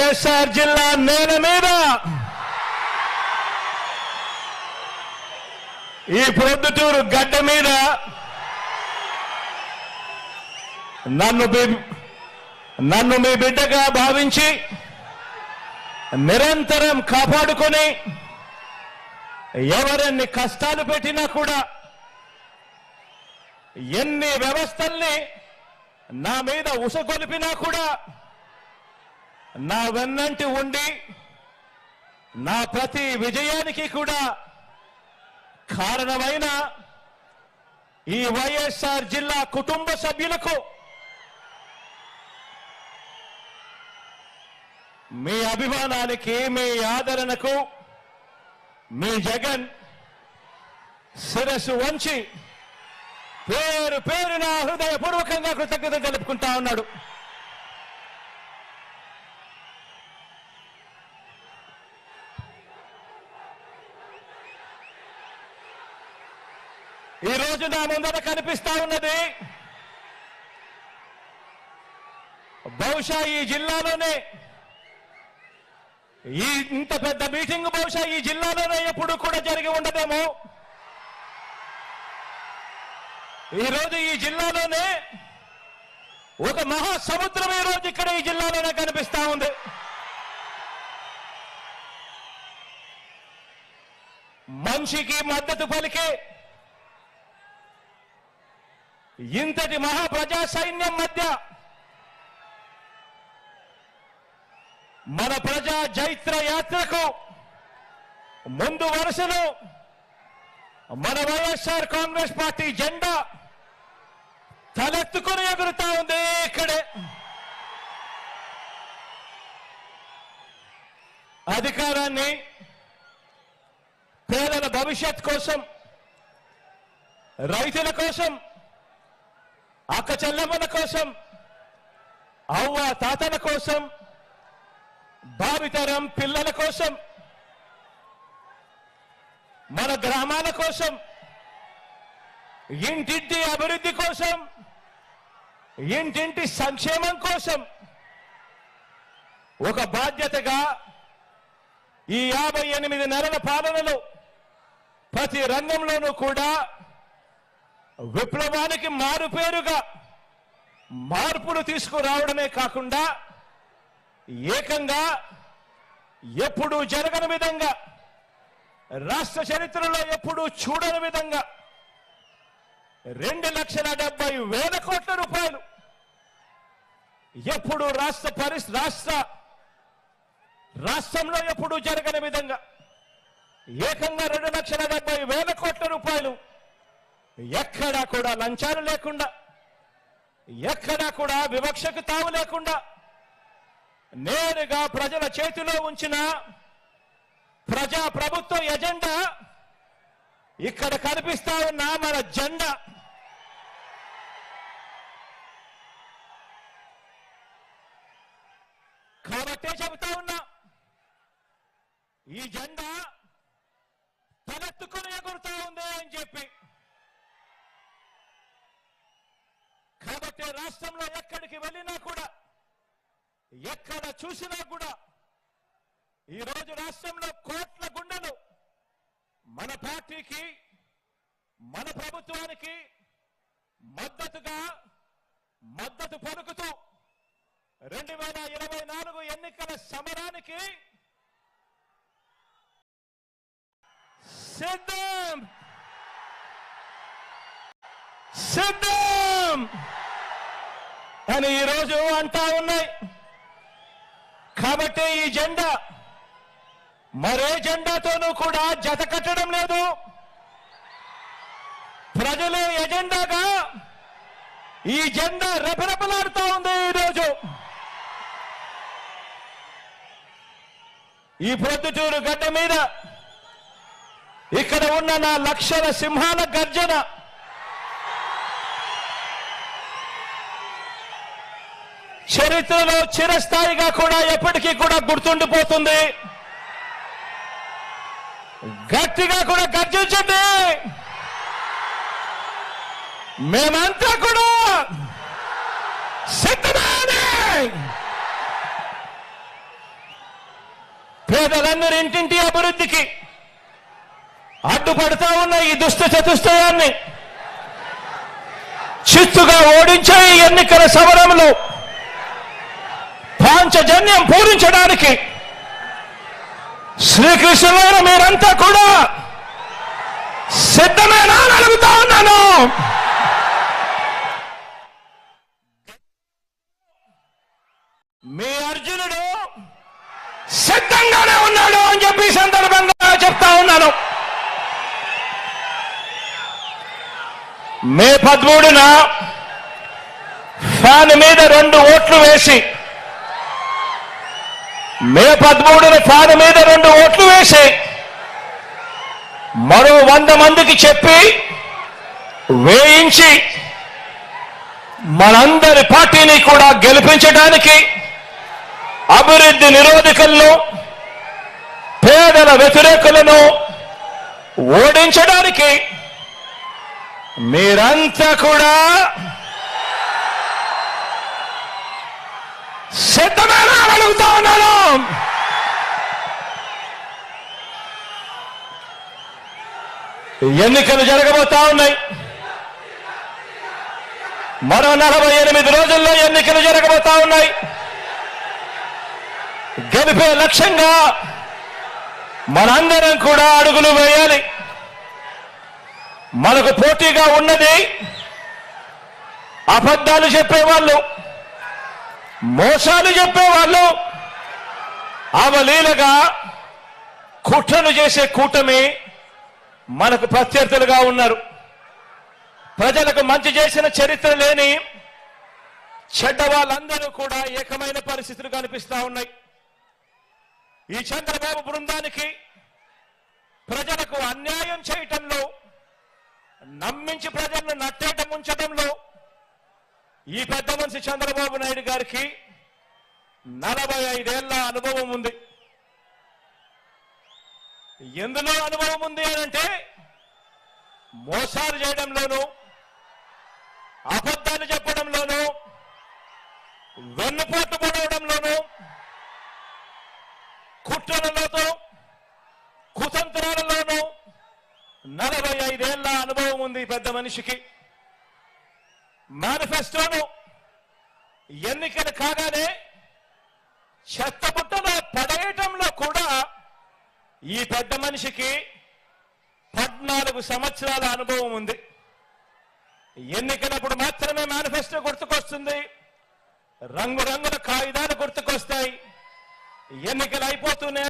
వైఎస్ఆర్ జిల్లా నేల మీద ఈ ప్రొద్దుటూరు గడ్డ మీద నన్ను మీ బిడ్డగా భావించి నిరంతరం కాపాడుకొని ఎవరెన్ని కష్టాలు పెట్టినా కూడా ఎన్ని వ్యవస్థల్ని నా మీద ఉసగొలిపినా కూడా నా వెన్నంటి ఉండి నా ప్రతి విజయానికి కూడా కారణమైన ఈ వైఎస్ఆర్ జిల్లా కుటుంబ సభ్యులకు మీ అభిమానానికి మీ ఆదరణకు మీ జగన్ శిరస్సు వంచి పేరు పేరున హృదయపూర్వకంగా కృతజ్ఞతలు తెలుపుకుంటా ఉన్నాడు. ఈ రోజు నా ముందర కనిపిస్తా ఉన్నది బహుశా ఈ జిల్లాలోనే ఇంత పెద్ద మీటింగ్ బహుశా ఈ జిల్లాలోనే ఎప్పుడు కూడా జరిగి ఉండదేమో. ఈరోజు ఈ జిల్లాలోనే ఒక మహాసముద్రం ఈ రోజు ఇక్కడ ఈ జిల్లాలోనే కనిపిస్తా ఉంది. మనిషికి మద్దతు పలికే ఇంతటి మహాప్రజా సైన్యం మధ్య మన ప్రజా జైత్ర యాత్రకు ముందు వరుసలో మన వైఎస్ఆర్ కాంగ్రెస్ పార్టీ జెండా తలెత్తుకుని ఎగురుతా ఉంది. ఇక్కడే అధికారాన్ని పేదల భవిష్యత్ కోసం, రైతుల కోసం, అక్క చెల్లెమ్మల కోసం, అవ్వ తాతల కోసం, భావితరం పిల్లల కోసం, మన గ్రామాల కోసం, ఇంటింటి అభివృద్ధి కోసం, ఇంటింటి సంక్షేమం కోసం ఒక బాధ్యతగా ఈ 58 నెలల పాలనలో ప్రతి రంగంలోనూ కూడా విప్లవానికి మారుపేరుగా మార్పులు తీసుకురావడమే కాకుండా ఏకంగా ఎప్పుడూ జరగని విధంగా, రాష్ట్ర చరిత్రలో ఎప్పుడూ చూడని విధంగా 2,70,000 కోట్ల రూపాయలు ఎప్పుడు రాష్ట్రంలో ఎప్పుడూ జరగని విధంగా ఏకంగా 2,70,000 కోట్ల రూపాయలు ఎక్కడా కూడా లంచాలు లేకుండా, ఎక్కడా కూడా వివక్షకు తావు లేకుండా నేరుగా ప్రజల చేతిలో ఉంచిన ప్రజా ప్రభుత్వ ఎజెండా ఇక్కడ కనిపిస్తా ఉన్న మన జెండా. కాబట్టే చెబుతా ఉన్నా, ఈ జెండా తలెత్తుకుని ఎగురుతా ఉంది అని చెప్పి. కాబట్టి రాష్ట్రంలో ఎక్కడికి వెళ్ళినా కూడా, ఎక్కడ చూసినా కూడా ఈరోజు రాష్ట్రంలో కోట్ల గుండెలు మన పార్టీకి, మన ప్రభుత్వానికి మద్దతు పలుకుతూ 2024 ఎన్నికల సమరానికి సిద్ధం అని ఈరోజు అంటా ఉన్నాయి. కాబట్టి ఈ జెండా మరే జెండాతోనూ కూడా జత కట్టడం లేదు. ప్రజలు ఎజెండాగా ఈ జెండా రెపరెపలాడుతూ ఉంది. ఈరోజు ఈ ప్రొద్దుటూరు గడ్డ మీద ఇక్కడ ఉన్న నా లక్షల సింహాల గర్జన చరిత్రలో చిరస్థాయిగా కూడా ఎప్పటికీ కూడా గుర్తుండిపోతుంది. గట్టిగా కూడా గర్జించండి. మేమంతా కూడా సిద్ధమే. పేదలందరి ఇంటింటి అభివృద్ధికి అడ్డుపడతా ఉన్న ఈ దుష్ట చతుష్టయాన్ని చిత్తుగా ఓడించే ఈ ఎన్నికల సమరంలో పాంచజన్యం పూరించడానికి శ్రీకృష్ణుడు మీరంతా కూడా సిద్ధమేనా అని అడుగుతా ఉన్నాను. మీ అర్జునుడు సిద్ధంగానే ఉన్నాడు అని చెప్పి సందర్భంగా చెప్తా ఉన్నాను. మే 13న ఫ్యాన్ మీద 2 ఓట్లు వేసి మరో 100 మందికి చెప్పి వేయించి మనందరి పార్టీని కూడా గెలిపించడానికి, అభివృద్ధి నిరోధకులను, పేదల వ్యతిరేకులను ఓడించడానికి మీరంతా కూడా సిద్ధమేనా అని అడుగుతా ఉన్నాను. ఎన్నికలు జరగబోతా ఉన్నాయి. మరో 48 రోజుల్లో ఎన్నికలు జరగబోతా ఉన్నాయి. గెలిపే లక్ష్యంగా మనందరం కూడా అడుగులు వేయాలి. మనకు పోటీగా ఉన్నది అబద్ధాలు చెప్పేవాళ్ళు, మోసాలు చెప్పేవాళ్ళు, అవలీలగా కుట్రలు చేసే కూటమి మనకు ప్రత్యర్థులుగా ఉన్నారు. ప్రజలకు మంచి చేసిన చరిత్ర లేని చెడ్డ వాళ్ళందరూ కూడా ఏకమైన పరిస్థితులు కనిపిస్తా ఉన్నాయి. ఈ చంద్రబాబు బృందానికి ప్రజలకు అన్యాయం చేయటంలో, నమ్మించి ప్రజలను నట్టేట ముంచడంలో ఈ పెద్ద మనిషి చంద్రబాబు నాయుడు గారికి 45 ఏళ్ల అనుభవం ఉంది. ఎందులో అనుభవం ఉంది అనంటే మోసాలు చేయడంలోనూ, అబద్ధాలు చెప్పడంలోనూ, వెన్నుపోటు పడవడంలోనూ, కుట్రలతో కుతంత్రాలలోనూ 45 ఏళ్ల అనుభవం ఉంది పెద్ద మనిషికి. మేనిఫెస్టోను ఎన్నికలు కాగానే చెత్తబుట్టలో పడేయటంలో కూడా ఈ పెద్ద మనిషికి 14 సంవత్సరాల అనుభవం ఉంది. ఎన్నికలప్పుడు మాత్రమే మేనిఫెస్టో గుర్తుకొస్తుంది, రంగురంగుల కాగితాలు గుర్తుకొస్తాయి. ఎన్నికలు అయిపోతూనే